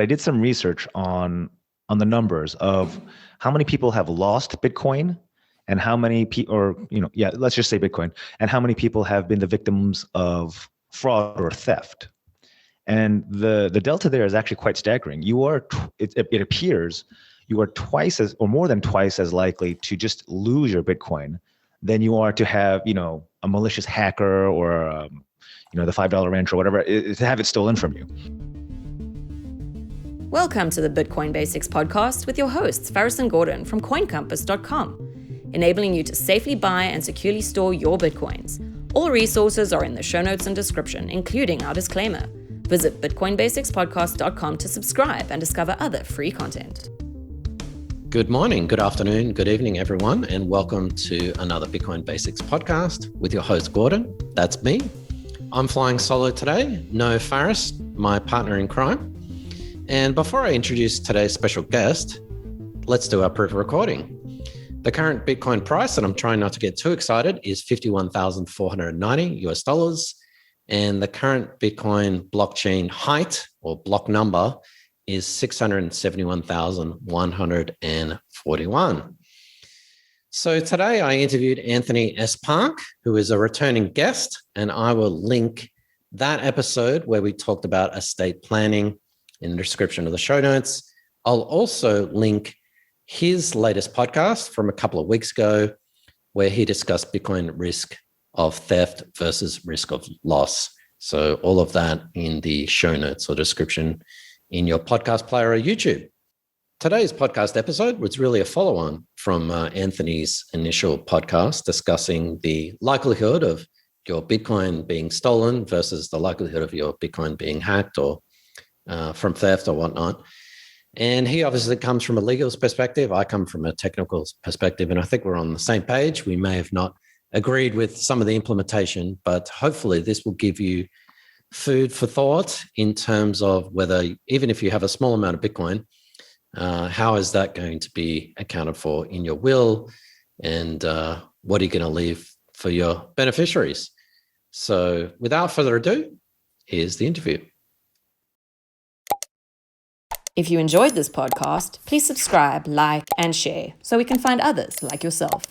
but I did some research on the numbers of how many people have lost Bitcoin and how many people, or let's just say Bitcoin, and how many people have been the victims of fraud or theft. And the delta there is actually quite staggering. It appears you are twice as, or more than twice as likely to just lose your Bitcoin than you are to have, a malicious hacker or, the $5 ranch or whatever, to have it stolen from you. Welcome to the Bitcoin Basics podcast with your hosts, Faris and Gordon from CoinCompass.com, enabling you to safely buy and securely store your Bitcoins. All resources are in the show notes and description, including our disclaimer. Visit BitcoinBasicsPodcast.com to subscribe and discover other free content. Good morning, good afternoon, good evening, everyone, and welcome to another Bitcoin Basics podcast with your host, Gordon. That's me. I'm flying solo today. No Faris, my partner in crime. And before I introduce today's special guest, let's do our proof of recording. The current Bitcoin price, and I'm trying not to get too excited, is $51,490. And the current Bitcoin blockchain height or block number is 671,141. So today I interviewed Anthony S. Park, who is a returning guest, and I will link that episode where we talked about estate planning in the description of the show notes. I'll also link his latest podcast from a couple of weeks ago where he discussed Bitcoin risk of theft versus risk of loss. So all of that in the show notes or description in your podcast player or YouTube. Today's podcast episode was really a follow-on from Anthony's initial podcast discussing the likelihood of your Bitcoin being stolen versus the likelihood of your Bitcoin being hacked or from theft or whatnot. And he obviously comes from a legal perspective. I come from a technical perspective, and I think we're on the same page. We may have not agreed with some of the implementation, but hopefully this will give you food for thought in terms of whether, even if you have a small amount of Bitcoin, how is that going to be accounted for in your will, and what are you going to leave for your beneficiaries? So without further ado, here's the interview. If you enjoyed this podcast, please subscribe, like, and share so we can find others like yourself.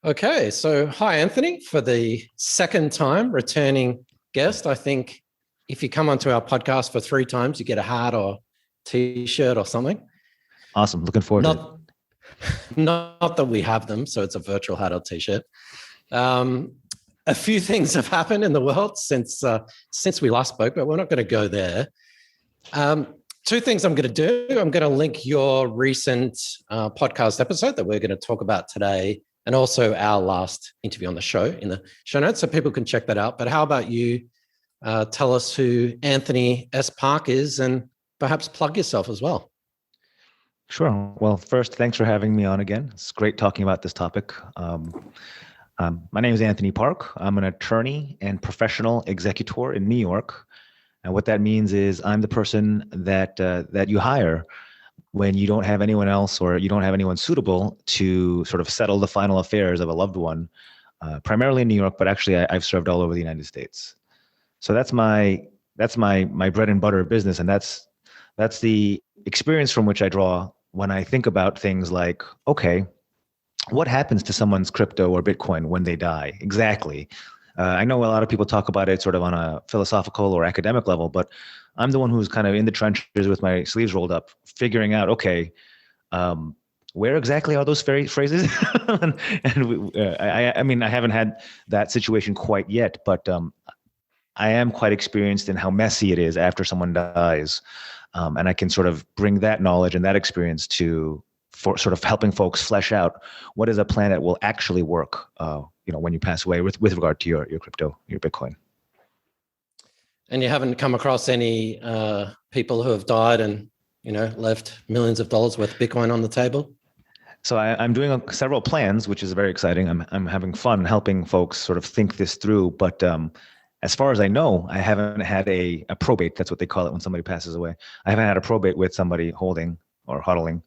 Okay, so hi, Anthony, for the second time returning guest. I think if you come onto our podcast for 3 times, you get a hat or T-shirt or something. Awesome. Looking forward to it. Not that we have them, so it's a virtual hat or T-shirt. A few things have happened in the world since we last spoke, but we're not going to go there. 2 things I'm going to do. I'm going to link your recent podcast episode that we're going to talk about today, and also our last interview on the show in the show notes, so people can check that out. But how about you tell us who Anthony S. Park is and perhaps plug yourself as well? Sure. Well, first, thanks for having me on again. It's great talking about this topic. My name is Anthony Park. I'm an attorney and professional executor in New York. And what that means is I'm the person that you hire when you don't have anyone else or you don't have anyone suitable to sort of settle the final affairs of a loved one, primarily in New York, but actually I've served all over the United States. So that's my bread and butter business, and that's the experience from which I draw when I think about things like, okay, what happens to someone's crypto or Bitcoin when they die? Exactly. I know a lot of people talk about it sort of on a philosophical or academic level, but I'm the one who's kind of in the trenches with my sleeves rolled up, figuring out, okay, where exactly are those phrases? I mean, I haven't had that situation quite yet, but I am quite experienced in how messy it is after someone dies. And I can sort of bring that knowledge and that experience for sort of helping folks flesh out what is a plan that will actually work, when you pass away with regard to your crypto, your Bitcoin. And you haven't come across any people who have died and, left millions of dollars worth of Bitcoin on the table? So I'm doing several plans, which is very exciting. I'm having fun helping folks sort of think this through. But as far as I know, I haven't had a probate. That's what they call it when somebody passes away. I haven't had a probate with somebody holding or hodling,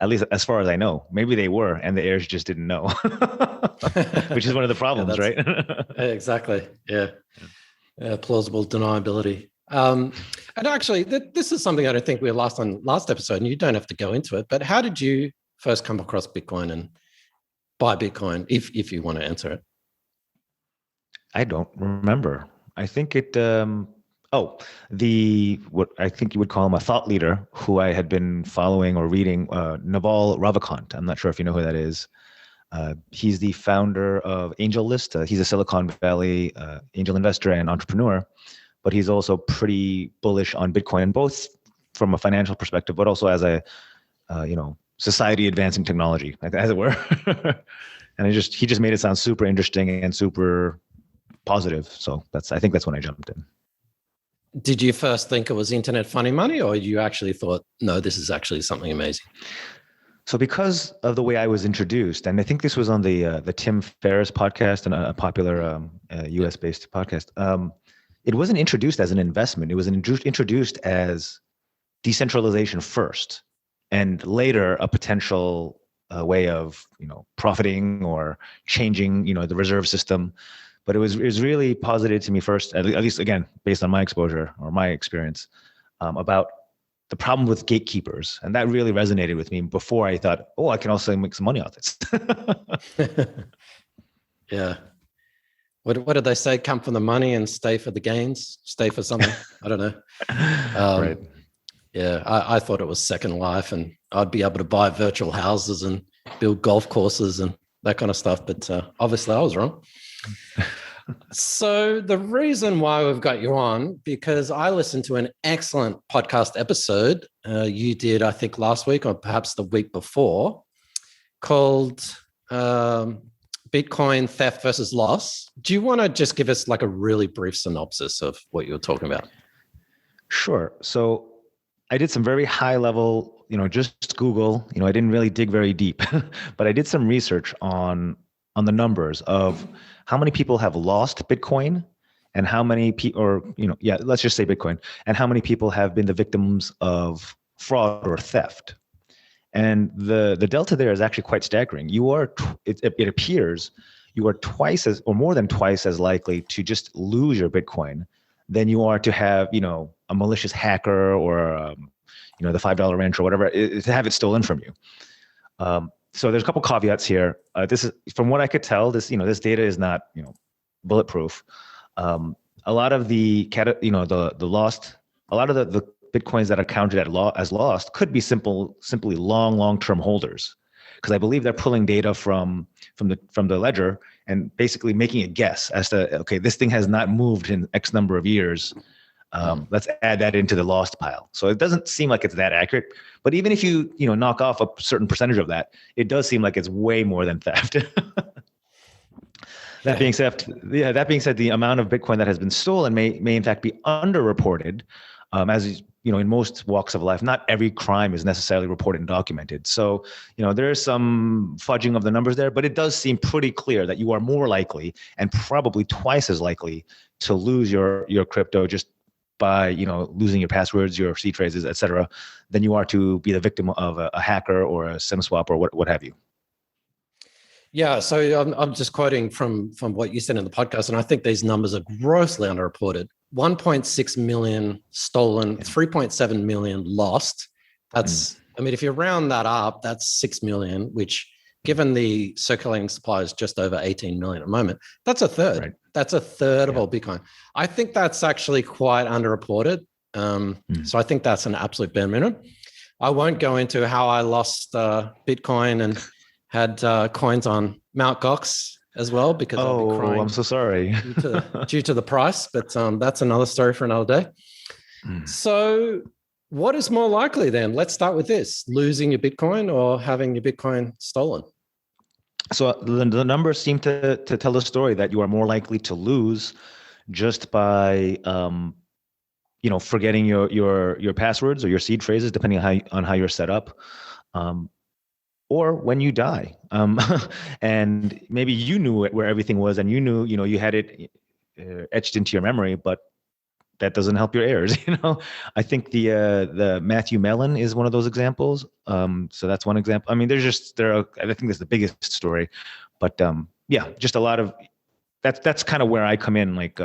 at least as far as I know. Maybe they were, and the heirs just didn't know, which is one of the problems, right? Exactly. Yeah. Plausible deniability. And actually, this is something I don't think we were last episode, and you don't have to go into it. But how did you first come across Bitcoin and buy Bitcoin, if you want to answer it? I don't remember. I think it. What I think you would call him a thought leader who I had been following or reading, Naval Ravikant. I'm not sure if you know who that is. He's the founder of AngelList. He's a Silicon Valley angel investor and entrepreneur, but he's also pretty bullish on Bitcoin, both from a financial perspective, but also as a society advancing technology, as it were. And he just made it sound super interesting and super positive. So I think that's when I jumped in. Did you first think it was internet funny money, or you actually thought, no, this is actually something amazing? So because of the way I was introduced, and I think this was on the Tim Ferriss podcast, and a popular US-based podcast, it wasn't introduced as an investment. It was introduced as decentralization first, and later a potential way of profiting or changing the reserve system. But it was really posited to me first, at least again based on my exposure or my experience, about the problem with gatekeepers, and that really resonated with me. Before I thought, oh, I can also make some money off this. Yeah. What did they say? Come for the money and stay for the gains. Stay for something. I don't know. Right. Yeah, I thought it was Second Life, and I'd be able to buy virtual houses and build golf courses and that kind of stuff. But obviously, I was wrong. So the reason why we've got you on, because I listened to an excellent podcast episode you did, I think last week or perhaps the week before, called Bitcoin Theft versus Loss. Do you want to just give us like a really brief synopsis of what you were talking about? Sure. So I did some very high level, just Google, I didn't really dig very deep, but I did some research on the numbers of how many people have lost Bitcoin and how many people, let's just say Bitcoin, and how many people have been the victims of fraud or theft. And the delta there is actually quite staggering. It appears you are twice as, or more than twice as likely to just lose your Bitcoin than you are to have, a malicious hacker or, the $5 wrench or whatever, to have it stolen from you. So there's a couple caveats here. This is, from what I could tell, this data is not bulletproof. A lot of the Bitcoins that are counted as lost could be simply long-term holders, because I believe they're pulling data from the ledger and basically making a guess as to, okay, this thing has not moved in X number of years. Let's add that into the lost pile. So it doesn't seem like it's that accurate, but even if you knock off a certain percentage of that, it does seem like it's way more than theft. That being said, the amount of Bitcoin that has been stolen may in fact be underreported. As in most walks of life, not every crime is necessarily reported and documented. So, there is some fudging of the numbers there, but it does seem pretty clear that you are more likely and probably twice as likely to lose your crypto just by losing your passwords, your seed phrases, et cetera, than you are to be the victim of a hacker or a SIM swap or what have you. Yeah, so I'm just quoting from what you said in the podcast, and I think these numbers are grossly underreported. 1.6 million stolen, 3.7 million lost. That's, I mean, if you round that up, that's 6 million, which, given the circulating supply is just over 18 million at the moment, that's a third. Right. That's a third of all Bitcoin. I think that's actually quite underreported. So I think that's an absolute bare minimum. I won't go into how I lost Bitcoin and had coins on Mt. Gox as well, because I'll be crying. I'm so sorry. due to the price, but that's another story for another day. So what is more likely then? Let's start with this: losing your Bitcoin or having your Bitcoin stolen? So the numbers seem to tell the story that you are more likely to lose just by forgetting your passwords or your seed phrases, depending on how you're set up, or when you die. And maybe you knew where everything was, and you knew you had it etched into your memory, but that doesn't help your heirs. I think the Matthew Mellon is one of those examples. So that's one example. I mean, I think that's the biggest story, but just a lot of that's kind of where I come in. Like,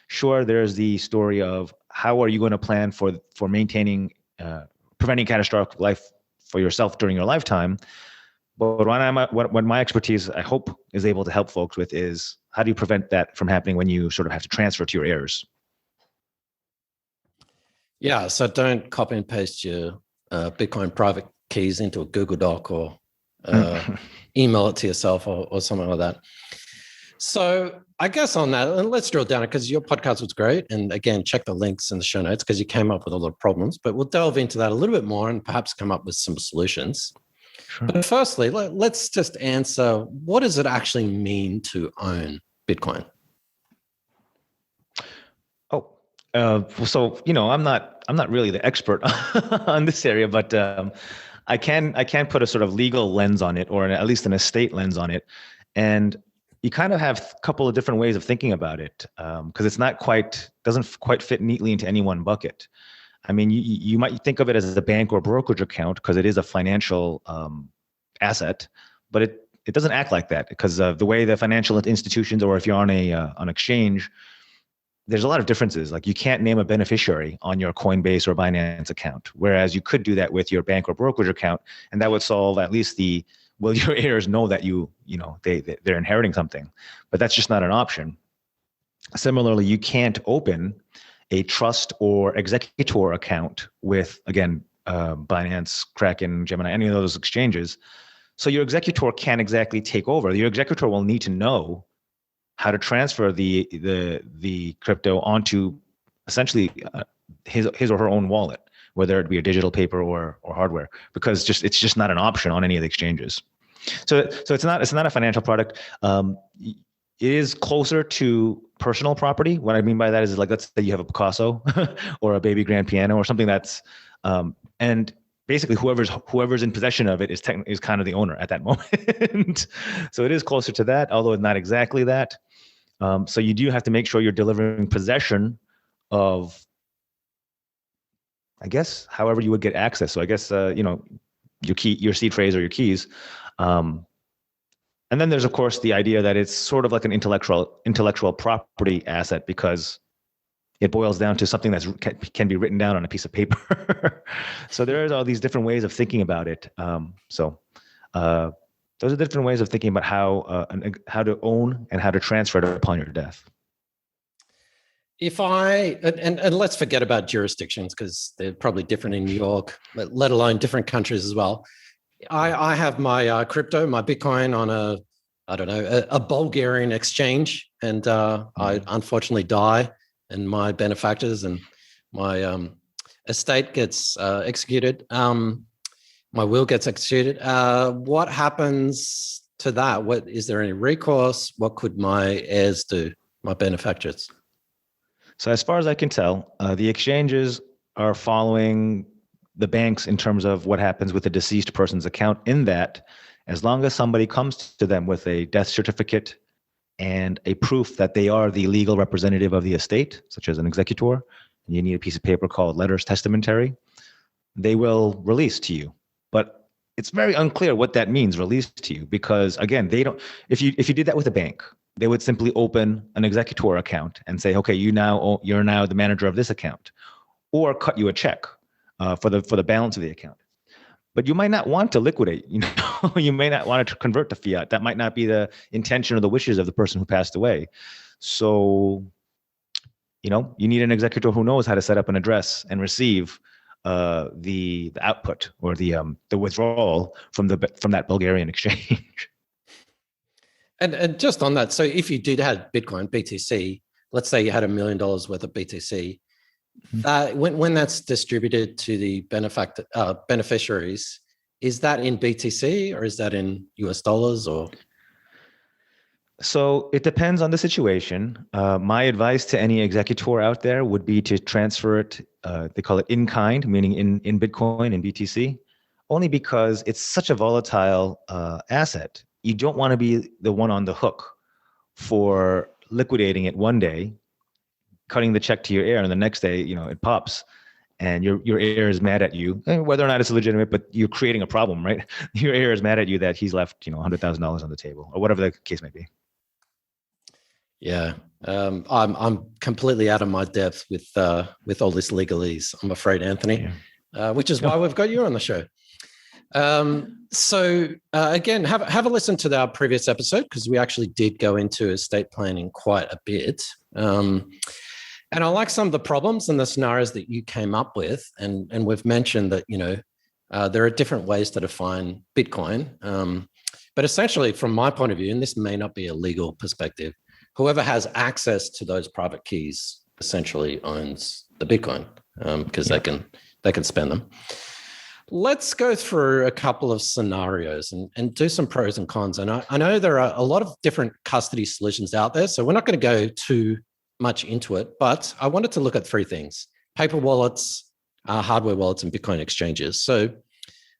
sure, there's the story of how are you going to plan for maintaining, preventing catastrophic life for yourself during your lifetime. But what my expertise, I hope, is able to help folks with is how do you prevent that from happening when you sort of have to transfer to your heirs? Yeah, so don't copy and paste your Bitcoin private keys into a Google Doc or email it to yourself or something like that. So I guess on that, and let's drill down it because your podcast was great. And again, check the links in the show notes because you came up with a lot of problems, but we'll delve into that a little bit more and perhaps come up with some solutions. Sure. But firstly, let's just answer, what does it actually mean to own Bitcoin? So, I'm not really the expert on this area, but I can put a sort of legal lens on it, or at least an estate lens on it. And you kind of have a couple of different ways of thinking about it, because it's doesn't quite fit neatly into any one bucket. I mean, you might think of it as a bank or brokerage account because it is a financial asset, but it doesn't act like that because of the way the financial institutions, or if you're on an exchange, there's a lot of differences. Like, you can't name a beneficiary on your Coinbase or Binance account, whereas you could do that with your bank or brokerage account, and that would solve at least your heirs know that they're inheriting something, but that's just not an option. Similarly, you can't open a trust or executor account with, again, Binance, Kraken, Gemini, any of those exchanges. So your executor can't exactly take over. Your executor will need to know how to transfer the crypto onto essentially his or her own wallet, whether it be a digital paper or hardware, because it's just not an option on any of the exchanges. So it's not a financial product. It is closer to personal property. What I mean by that is, like, let's say you have a Picasso or a baby grand piano or something that's and basically whoever's in possession of it is kind of the owner at that moment. So it is closer to that, although it's not exactly that. So you do have to make sure you're delivering possession of, I guess, however you would get access. So I guess, your seed phrase or your keys. And then there's, of course, the idea that it's sort of like an intellectual property asset, because it boils down to something that can be written down on a piece of paper. So there's all these different ways of thinking about it. Those are different ways of thinking about how to own and how to transfer it upon your death. And let's forget about jurisdictions because they're probably different in New York, let alone different countries as well. I have my crypto, my Bitcoin on a Bulgarian exchange, and I unfortunately die, and my benefactors and my estate gets executed. My will gets executed. What happens to that? Is there any recourse? What could my heirs do, my benefactors? So as far as I can tell, the exchanges are following the banks in terms of what happens with the deceased person's account, in that as long as somebody comes to them with a death certificate and a proof that they are the legal representative of the estate, such as an executor, and you need a piece of paper called letters testamentary, they will release to you. But it's very unclear what that means, release to you, because again, they don't. If you did that with a bank, they would simply open an executor account and say, okay, you're now the manager of this account, or cut you a check for the balance of the account. But you might not want to liquidate. You may not want to convert to fiat. That might not be the intention or the wishes of the person who passed away. So, you need an executor who knows how to set up an address and receive the output or the withdrawal from that Bulgarian exchange. And just on that, so if you did have Bitcoin, BTC, let's say you had $1 million worth of BTC, that when that's distributed to the beneficiaries, is that in BTC or is that in US dollars or? So it depends on the situation. My advice to any executor out there would be to transfer it. They call it in kind, meaning in Bitcoin and BTC, only because it's such a volatile asset. You don't want to be the one on the hook for liquidating it one day, cutting the check to your heir, and the next day, it pops, and your heir is mad at you. Whether or not it's legitimate, but you're creating a problem, right? Your heir is mad at you that he's left, $100,000 on the table, or whatever the case may be. Yeah. I'm completely out of my depth with all this legalese, I'm afraid, Anthony, which is why we've got you on the show. So again, have a listen to our previous episode, because we actually did go into estate planning quite a bit. And I like some of the problems and the scenarios that you came up with. And we've mentioned that, there are different ways to define Bitcoin. But essentially, from my point of view, and this may not be a legal perspective, whoever has access to those private keys essentially owns the Bitcoin, because they can spend them. Let's go through a couple of scenarios and do some pros and cons. And I know there are a lot of different custody solutions out there, so we're not going to go too much into it, but I wanted to look at three things: paper wallets, hardware wallets, and Bitcoin exchanges. So,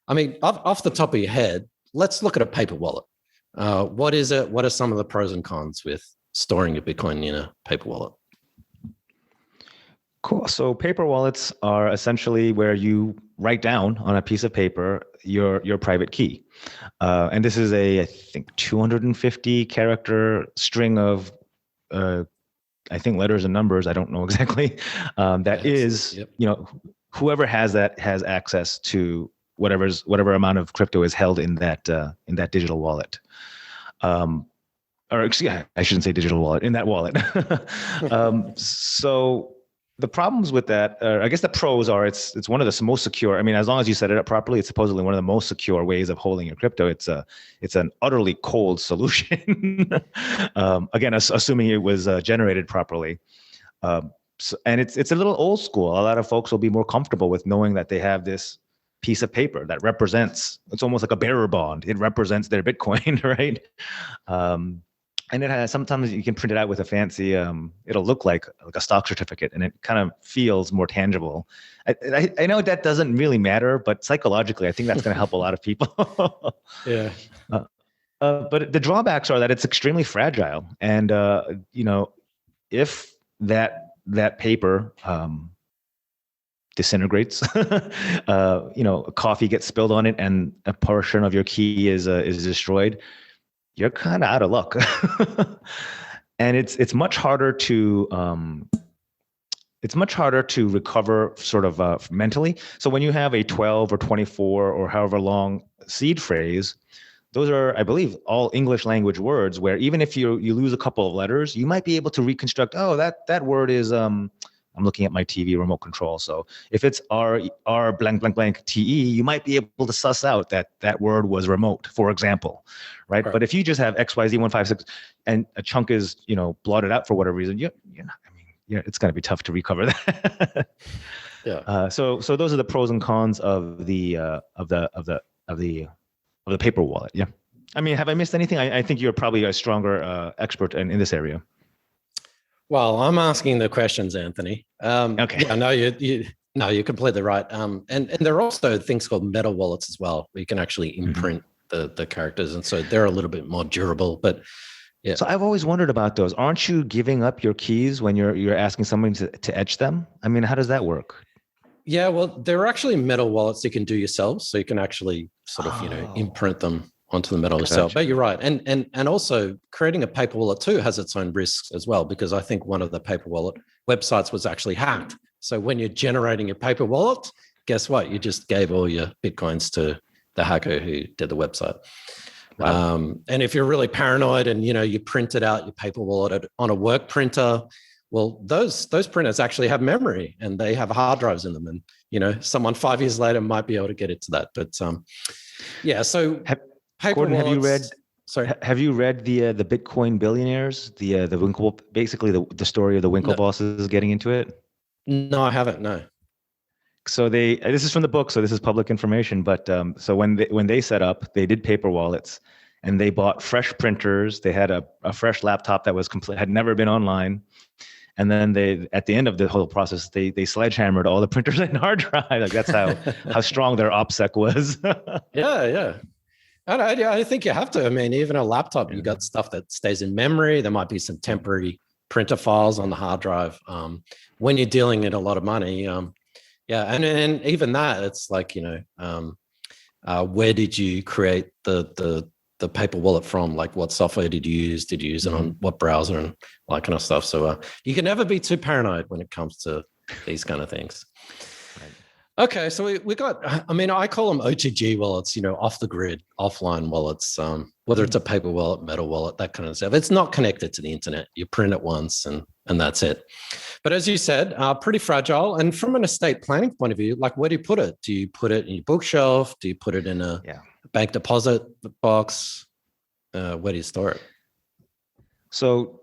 I mean, off the top of your head, let's look at a paper wallet. What is it? What are some of the pros and cons with storing your Bitcoin in a paper wallet? Cool. So paper wallets are essentially where you write down on a piece of paper your private key. And this is I think 250 character string of, I think, letters and numbers. I don't know exactly. Whoever has that has access to whatever amount of crypto is held in that digital wallet. I shouldn't say digital wallet, in that wallet. So the problems with that, I guess the pros are it's one of the most secure. I mean, as long as you set it up properly, it's supposedly one of the most secure ways of holding your crypto. It's an utterly cold solution. Again, assuming it was generated properly. And it's a little old school. A lot of folks will be more comfortable with knowing that they have this piece of paper that represents, it's almost like a bearer bond. It represents their Bitcoin, right? And it has, sometimes you can print it out with a fancy, it'll look like a stock certificate, and it kind of feels more tangible. I know that doesn't really matter, but psychologically, I think that's going to help a lot of people. Yeah. But the drawbacks are that it's extremely fragile. And, if that paper disintegrates, coffee gets spilled on it and a portion of your key is destroyed, you're kind of out of luck. And it's much harder to recover sort of mentally. So when you have a 12 or 24 or however long seed phrase, those are, I believe, all English language words where even if you lose a couple of letters, you might be able to reconstruct, oh, that word is, I'm looking at my TV remote control. So if it's R blank blank blank TE, you might be able to suss out that word was remote, for example, right? But if you just have XYZ156 and a chunk is blotted out for whatever reason, it's going to be tough to recover that. Yeah. So those are the pros and cons of the paper wallet. Yeah. I mean, have I missed anything? I think you're probably a stronger expert in this area. Well, I'm asking the questions, Anthony. Okay. Yeah, no, you're completely right. And there are also things called metal wallets as well, where you can actually imprint the characters, and so they're a little bit more durable. But yeah. So I've always wondered about those. Aren't you giving up your keys when you're asking somebody to etch them? I mean, how does that work? Yeah, well, there are actually metal wallets you can do yourself, so you can actually sort of imprint them onto the metal yourself. But you're right. And also creating a paper wallet too has its own risks as well, because I think one of the paper wallet websites was actually hacked. So when you're generating your paper wallet, guess what? You just gave all your Bitcoins to the hacker who did the website. Wow. And if you're really paranoid and, you printed out your paper wallet on a work printer, well, those printers actually have memory and they have hard drives in them. And, someone 5 years later might be able to get into that. But yeah, so Gordon, have you read the Bitcoin billionaires, the Winkle, basically the story of the Winklevosses getting into it? No, I haven't. No. So this is from the book, so this is public information. But so when they set up, they did paper wallets, and they bought fresh printers. They had a fresh laptop that was had never been online. And then at the end of the whole process, they sledgehammered all the printers and hard drive. Like that's how strong their OPSEC was. Yeah. I think you have to. I mean, even a laptop, you got stuff that stays in memory. There might be some temporary printer files on the hard drive. When you're dealing in a lot of money, and even that, it's like where did you create the the paper wallet from? Like, what software did you use? Did you use it on what browser and all that kind of stuff? So you can never be too paranoid when it comes to these kind of things. Right. Okay, so we got, I mean, I call them OTG wallets, off the grid, offline wallets, whether it's a paper wallet, metal wallet, that kind of stuff. It's not connected to the internet. You print it once and that's it. But as you said, pretty fragile. And from an estate planning point of view, like, where do you put it? Do you put it in your bookshelf? Do you put it in a bank deposit box? Where do you store it? So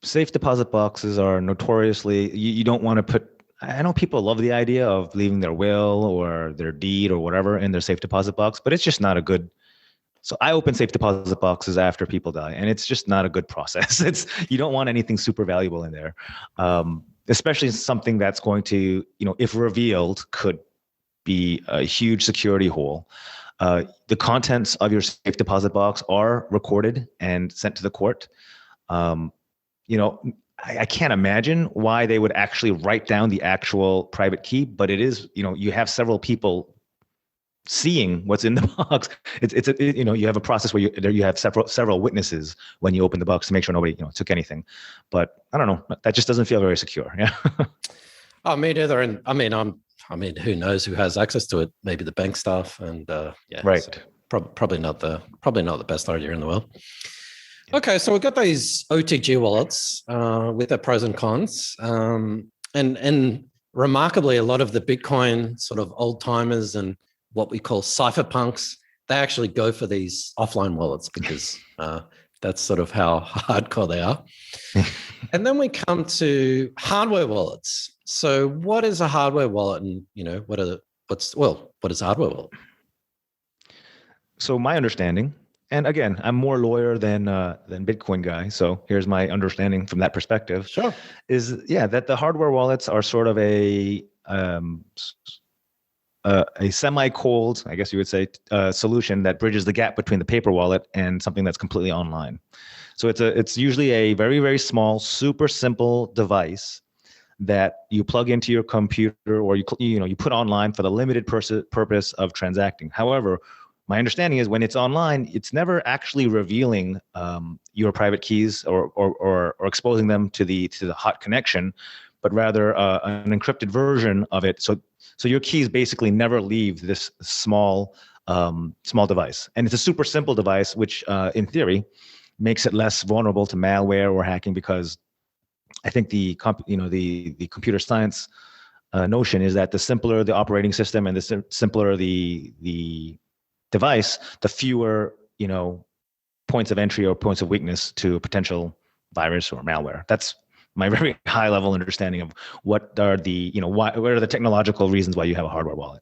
safe deposit boxes are notoriously, you don't want to put, I know people love the idea of leaving their will or their deed or whatever in their safe deposit box, but it's just not a good. So I open safe deposit boxes after people die, and it's just not a good process. You don't want anything super valuable in there, especially something that's going to, if revealed, could be a huge security hole. The contents of your safe deposit box are recorded and sent to the court. I can't imagine why they would actually write down the actual private key, but it is, you have several people seeing what's in the box. You have a process where you have several witnesses when you open the box to make sure nobody, took anything. But I don't know, that just doesn't feel very secure. Yeah. Oh, me neither. And I mean, who knows who has access to it? Maybe the bank staff, and right. So probably not the best idea in the world. Okay, so we've got these OTG wallets with their pros and cons, and remarkably, a lot of the Bitcoin sort of old timers and what we call cypherpunks, they actually go for these offline wallets because that's sort of how hardcore they are. And then we come to hardware wallets. So, what is a hardware wallet, and what is a hardware wallet? So my understanding. And again, I'm more lawyer than Bitcoin guy. So here's my understanding from that perspective. Sure. Is that the hardware wallets are sort of a semi-cold, I guess you would say, solution that bridges the gap between the paper wallet and something that's completely online. So it's usually a very, very small, super simple device that you plug into your computer or you put online for the limited purpose of transacting. However, my understanding is when it's online, it's never actually revealing your private keys or exposing them to the hot connection, but rather an encrypted version of it. So your keys basically never leave this small device, and it's a super simple device, which in theory makes it less vulnerable to malware or hacking, because I think the computer science notion is that the simpler the operating system and the simpler the device, the fewer points of entry or points of weakness to a potential virus or malware. That's my very high level understanding of what are the what are the technological reasons why you have a hardware wallet.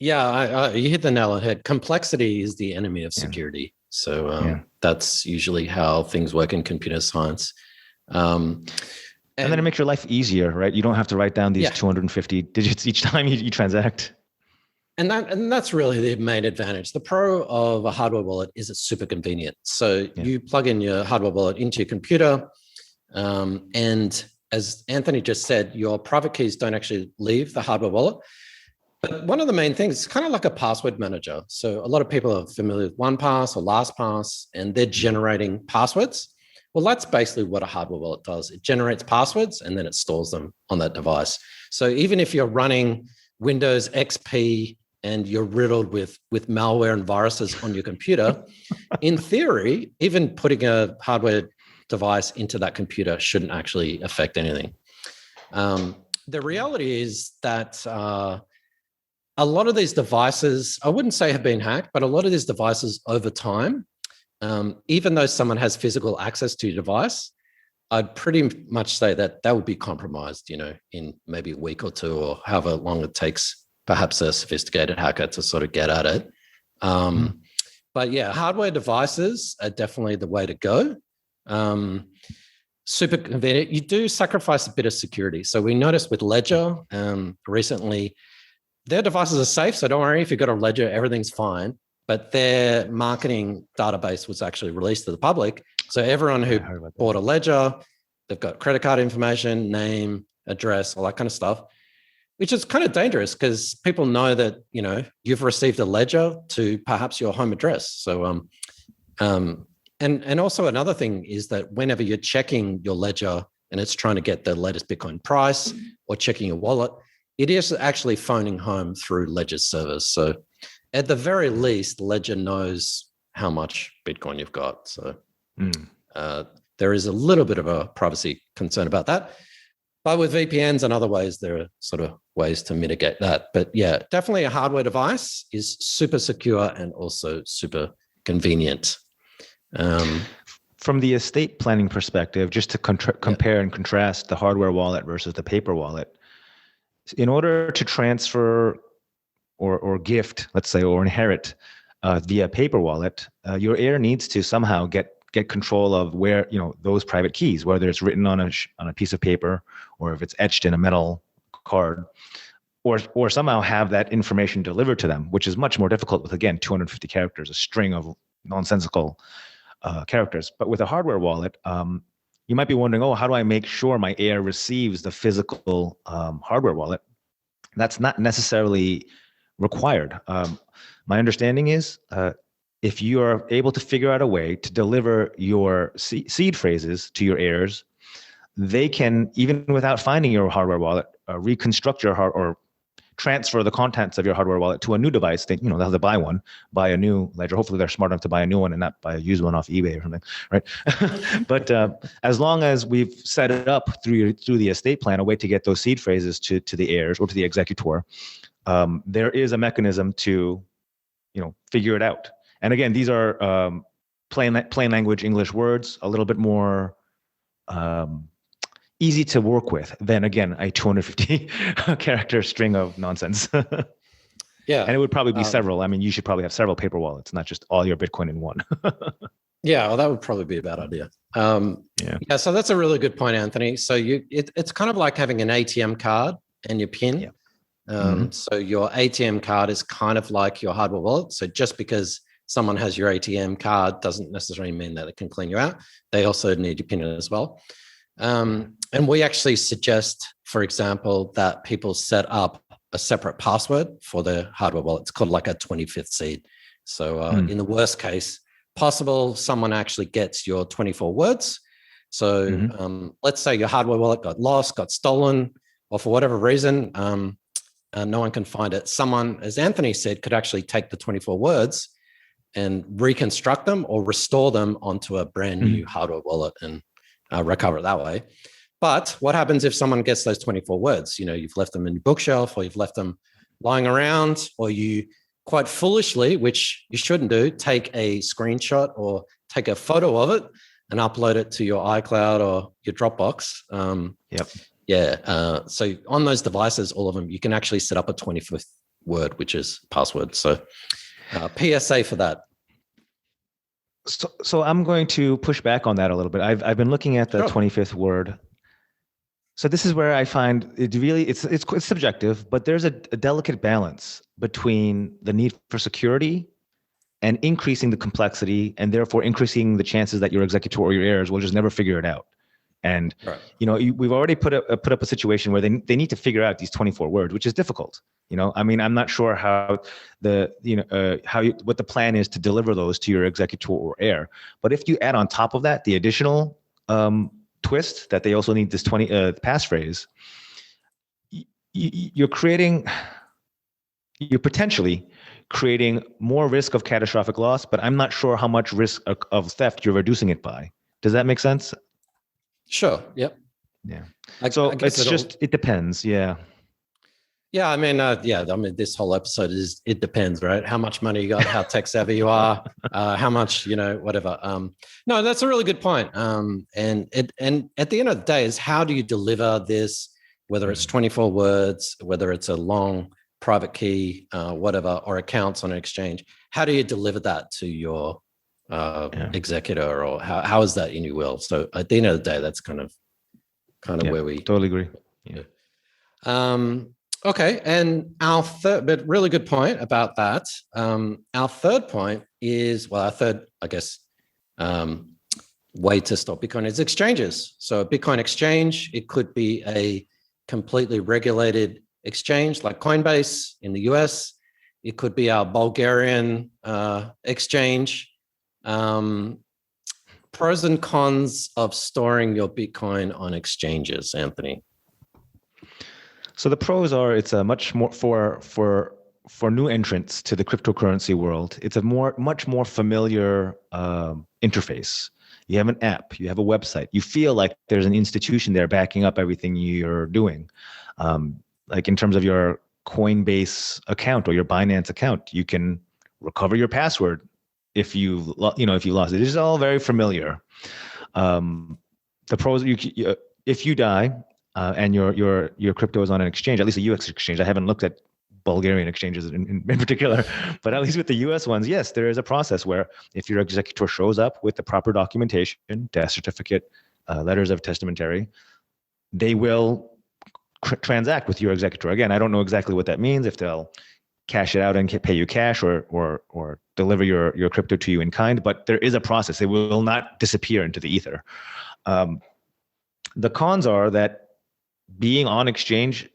You hit the nail on the head. Complexity is the enemy of security. So that's usually how things work in computer science. And then it makes your life easier, right? You don't have to write down these 250 digits each time you transact. And that's really the main advantage. The pro of a hardware wallet is it's super convenient. So you plug in your hardware wallet into your computer, and as Anthony just said, your private keys don't actually leave the hardware wallet. But one of the main things, it's kind of like a password manager. So a lot of people are familiar with OnePass or LastPass, and they're generating passwords. Well, that's basically what a hardware wallet does. It generates passwords and then it stores them on that device. So even if you're running Windows XP and you're riddled with malware and viruses on your computer, in theory, even putting a hardware device into that computer shouldn't actually affect anything. The reality is that a lot of these devices, I wouldn't say have been hacked, but a lot of these devices over time, even though someone has physical access to your device, I'd pretty much say that would be compromised, in maybe a week or two, or however long it takes perhaps a sophisticated hacker to sort of get at it. But yeah, hardware devices are definitely the way to go. Super convenient. You do sacrifice a bit of security. So we noticed with Ledger recently, their devices are safe. So don't worry, if you've got a Ledger, everything's fine. But their marketing database was actually released to the public. So everyone who bought a Ledger, they've got credit card information, name, address, all that kind of stuff. which is kind of dangerous because people know that, you know, you've received a ledger to perhaps your home address. So, and also another thing is that whenever you're checking your ledger and it's trying to get the latest Bitcoin price or checking your wallet, it is actually phoning home through Ledger's servers. So at the very least, Ledger knows how much Bitcoin you've got. So there is a little bit of a privacy concern about that. But with VPNs and other ways, there are sort of ways to mitigate that. But yeah, definitely a hardware device is super secure and also super convenient. From the estate planning perspective, just to compare and contrast the hardware wallet versus the paper wallet, in order to transfer or gift, let's say, or inherit via paper wallet, your heir needs to somehow get control of where, you know, those private keys, whether it's written on a piece of paper or if it's etched in a metal card, or somehow have that information delivered to them, which is much more difficult with, again, 250 characters, a string of nonsensical characters. But with a hardware wallet, you might be wondering, oh, how do I make sure my heir receives the physical hardware wallet? That's not necessarily required. My understanding is if you are able to figure out a way to deliver your seed phrases to your heirs, they can, even without finding your hardware wallet, reconstruct your or transfer the contents of your hardware wallet to a new device. They, they'll have to buy a new ledger. Hopefully they're smart enough to buy a new one and not buy a used one off eBay or something, right? But as long as we've set it up through the estate plan, a way to get those seed phrases to the heirs or to the executor, there is a mechanism to, figure it out. And again, these are plain language English words, a little bit more easy to work with than, again, a 250 character string of nonsense. Yeah. And it would probably be several. I mean, you should probably have several paper wallets, not just all your Bitcoin in one. Yeah, well, that would probably be a bad idea. Yeah, so that's a really good point, Anthony. So it's kind of like having an ATM card and your PIN. Yeah. So your ATM card is kind of like your hardware wallet. So just because someone has your ATM card doesn't necessarily mean that it can clean you out. They also need your PIN as well. And we actually suggest, for example, that people set up a separate password for their hardware wallet. It's called like a 25th seed. So in the worst case possible, someone actually gets your 24 words. So let's say your hardware wallet got lost, got stolen, or for whatever reason, no one can find it. Someone, as Anthony said, could actually take the 24 words and reconstruct them or restore them onto a brand new hardware wallet and recover it that way. But what happens if someone gets those 24 words? You've left them in your bookshelf, or you've left them lying around, or you quite foolishly, which you shouldn't do, take a screenshot or take a photo of it and upload it to your iCloud or your Dropbox. So on those devices, all of them, you can actually set up a 25th word, which is password. So PSA for that. So I'm going to push back on that a little bit. I've been looking at the 25th word. So this is where I find it really, it's subjective, but there's a delicate balance between the need for security and increasing the complexity, and therefore increasing the chances that your executor or your heirs will just never figure it out. And we've already put up a situation where they need to figure out these 24 words, which is difficult. I mean, I'm not sure how what the plan is to deliver those to your executor or heir. But if you add on top of that the additional twist that they also need this passphrase, you're potentially creating more risk of catastrophic loss. But I'm not sure how much risk of theft you're reducing it by. Does that make sense? Sure. Yep. Yeah. It depends. Yeah. Yeah. I mean, this whole episode is, it depends, right? How much money you got, how tech savvy you are, how much, whatever. No, that's a really good point. And at the end of the day is, how do you deliver this, whether it's 24 words, whether it's a long private key, whatever, or accounts on an exchange, how do you deliver that to your executor, or how is that in your will? So at the end of the day, that's kind of where we totally agree. Yeah. Okay. And our third, but really good point about that. Our third point is, our third, I guess, way to stop Bitcoin is exchanges. So a Bitcoin exchange, it could be a completely regulated exchange like Coinbase in the US. It could be our Bulgarian exchange. Pros and cons of storing your Bitcoin on exchanges, Anthony. So the pros are it's a much more for new entrants to the cryptocurrency world. It's a much more familiar interface. You have an app, you have a website. You feel like there's an institution there backing up everything you're doing. Like in terms of your Coinbase account or your Binance account, you can recover your password if you lost it. It's all very familiar. The pros, if you die and your crypto is on an exchange, at least a US exchange. I haven't looked at Bulgarian exchanges in particular, but at least with the US ones, yes, there is a process where if your executor shows up with the proper documentation, death certificate, letters of testamentary, they will transact with your executor. Again, I don't know exactly what that means, if they'll cash it out and pay you cash or deliver your crypto to you in kind, but there is a process. It will not disappear into the ether. The cons are that being on exchange,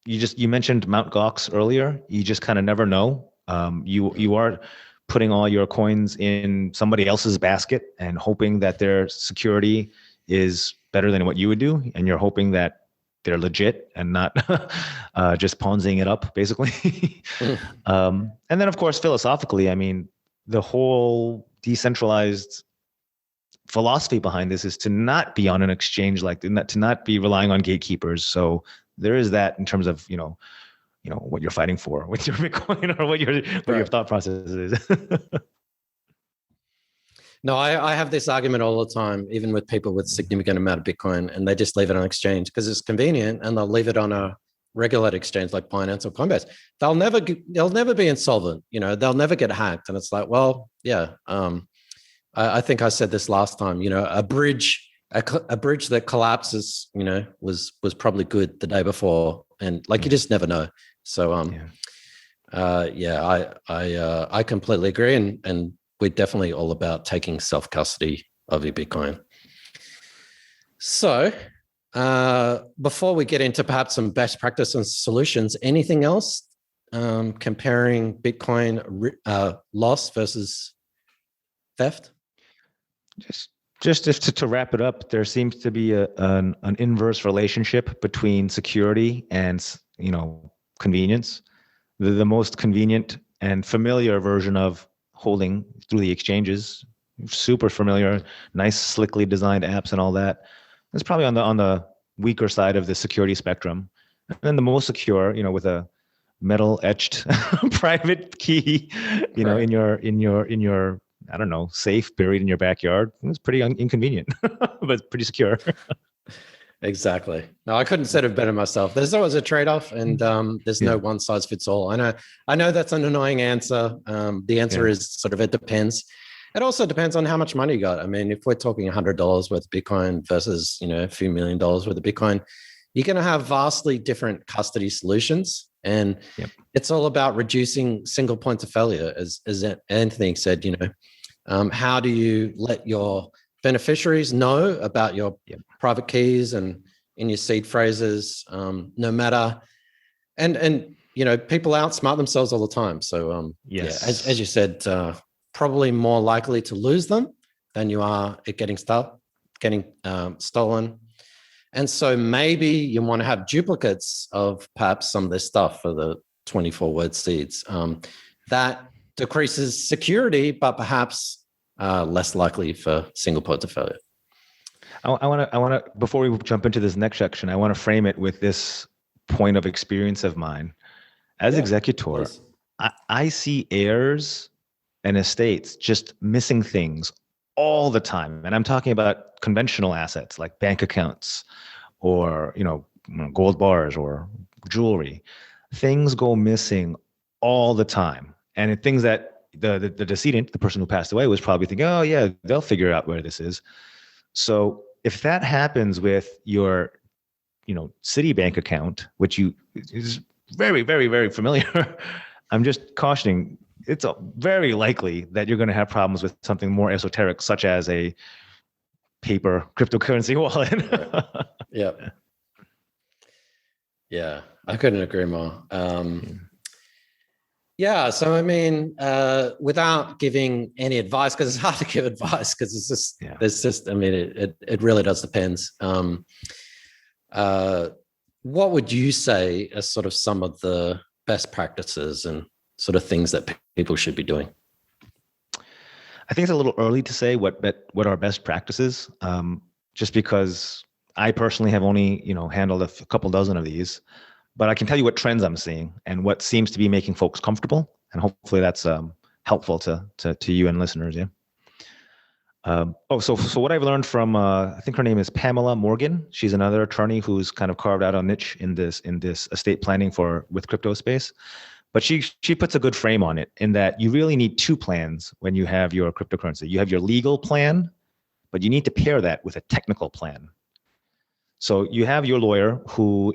you mentioned Mt. Gox earlier. You just kind of never know. You are putting all your coins in somebody else's basket and hoping that their security is better than what you would do, and you're hoping that they're legit and not just Ponziing it up, basically. And then, of course, philosophically, I mean, the whole decentralized philosophy behind this is to not be on an exchange to not be relying on gatekeepers. So there is that in terms of what you're fighting for with your Bitcoin or what your thought process is. No, I have this argument all the time, even with people with significant amount of Bitcoin, and they just leave it on exchange because it's convenient, and they'll leave it on a regulated exchange like Binance or Coinbase. They'll never be insolvent. They'll never get hacked. And it's like, well, yeah. I think I said this last time. A bridge that collapses, was probably good the day before, and you just never know. So, I completely agree, and we're definitely all about taking self-custody of your Bitcoin. So before we get into perhaps some best practice and solutions, anything else comparing Bitcoin loss versus theft? Just to wrap it up, there seems to be an inverse relationship between security and convenience. The most convenient and familiar version of holding through the exchanges, super familiar, nice, slickly designed apps and all that. It's probably on the weaker side of the security spectrum. And then the most secure, with a metal etched private key, Right. in your I don't know, safe buried in your backyard. It's pretty inconvenient, but pretty secure. Exactly. No, I couldn't have said it better myself. There's always a trade-off, and there's no one size fits all. I know that's an annoying answer. The answer is sort of, it depends. It also depends on how much money you got. I mean, if we're talking $100 worth of Bitcoin versus, a few $1 million worth of Bitcoin, you're going to have vastly different custody solutions. And it's all about reducing single points of failure. As Anthony said, how do you let your beneficiaries know about your private keys and in your seed phrases, no matter, and people outsmart themselves all the time. So as you said, probably more likely to lose them than you are at getting stolen. And so maybe you want to have duplicates of perhaps some of this stuff for the 24-word seeds. That decreases security, but perhaps less likely for single points of failure. I want to, before we jump into this next section, I want to frame it with this point of experience of mine. As executor, I see heirs and estates just missing things all the time. And I'm talking about conventional assets like bank accounts or, gold bars or jewelry. Things go missing all the time. And things that the decedent, the person who passed away, was probably thinking, oh yeah, they'll figure out where this is. So if that happens with your, Citibank account, which is very, very, very familiar, I'm just cautioning, it's very likely that you're going to have problems with something more esoteric, such as a paper cryptocurrency wallet. Yeah. Yeah, I couldn't agree more. Yeah, so I mean, without giving any advice, because it's hard to give advice, because there's just, I mean, it really does depend. What would you say are sort of some of the best practices and sort of things that people should be doing? I think it's a little early to say what our best practices, just because I personally have only handled a couple dozen of these, but I can tell you what trends I'm seeing and what seems to be making folks comfortable, and hopefully that's helpful to you and listeners. Yeah. So what I've learned from I think her name is Pamela Morgan. She's another attorney who's kind of carved out a niche in this estate planning with crypto space. But she puts a good frame on it in that you really need two plans when you have your cryptocurrency. You have your legal plan, but you need to pair that with a technical plan. So you have your lawyer who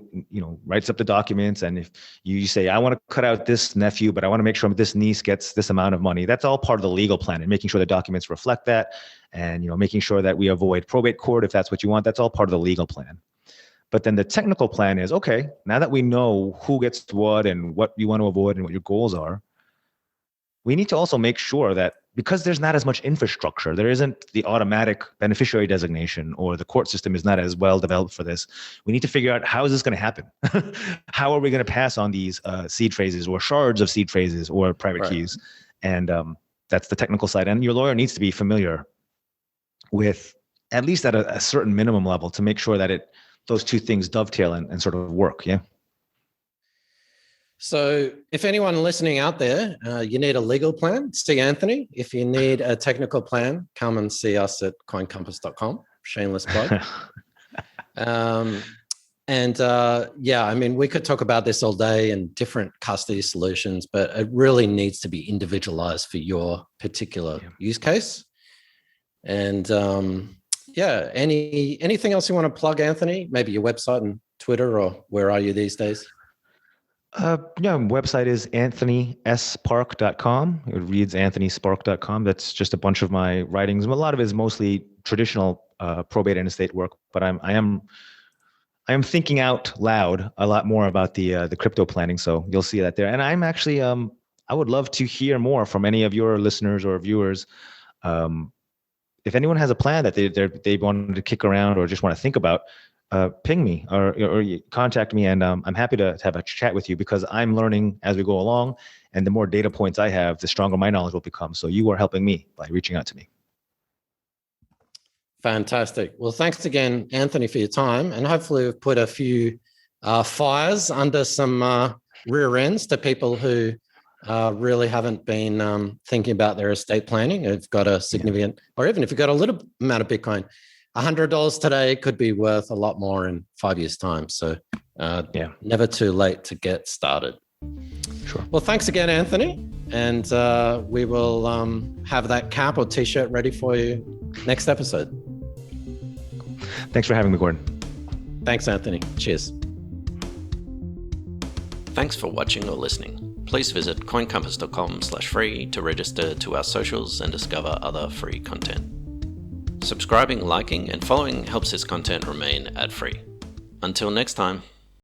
writes up the documents, and if you say, I want to cut out this nephew, but I want to make sure this niece gets this amount of money, that's all part of the legal plan, and making sure the documents reflect that, and making sure that we avoid probate court if that's what you want. That's all part of the legal plan. But then the technical plan is, okay, now that we know who gets what and what you want to avoid and what your goals are, we need to also make sure that, because there's not as much infrastructure, there isn't the automatic beneficiary designation, or the court system is not as well developed for this. We need to figure out, how is this going to happen? How are we going to pass on these seed phrases or shards of seed phrases or private keys? And that's the technical side. And your lawyer needs to be familiar with, at least at a certain minimum level, to make sure that those two things dovetail and sort of work. Yeah. So if anyone listening out there, you need a legal plan, see Anthony. If you need a technical plan, come and see us at coincompass.com. Shameless plug. Yeah, I mean, we could talk about this all day and different custody solutions, but it really needs to be individualized for your particular use case. And yeah, anything else you want to plug, Anthony? Maybe your website and Twitter, or where are you these days? Website is anthonyspark.com. It reads anthonyspark.com. That's just a bunch of my writings. A lot of it is mostly traditional probate and estate work, but I am thinking out loud a lot more about the crypto planning. So you'll see that there. And I'm actually I would love to hear more from any of your listeners or viewers. If anyone has a plan that they wanted to kick around or just want to think about, ping me or contact me, and I'm happy to have a chat with you, because I'm learning as we go along, and the more data points I have, the stronger my knowledge will become. So you are helping me by reaching out to me. Fantastic. Well, thanks again, Anthony, for your time, and hopefully we've put a few fires under some rear ends to people who really haven't been thinking about their estate planning. Have got a significant, or even if you've got a little amount of Bitcoin, $100 today could be worth a lot more in 5 years' time. So never too late to get started. Sure. Well, thanks again, Anthony. And we will have that cap or t-shirt ready for you next episode. Thanks for having me, Gordon. Thanks, Anthony. Cheers. Thanks for watching or listening. Please visit coincompass.com/free to register to our socials and discover other free content. Subscribing, liking, and following helps this content remain ad-free. Until next time.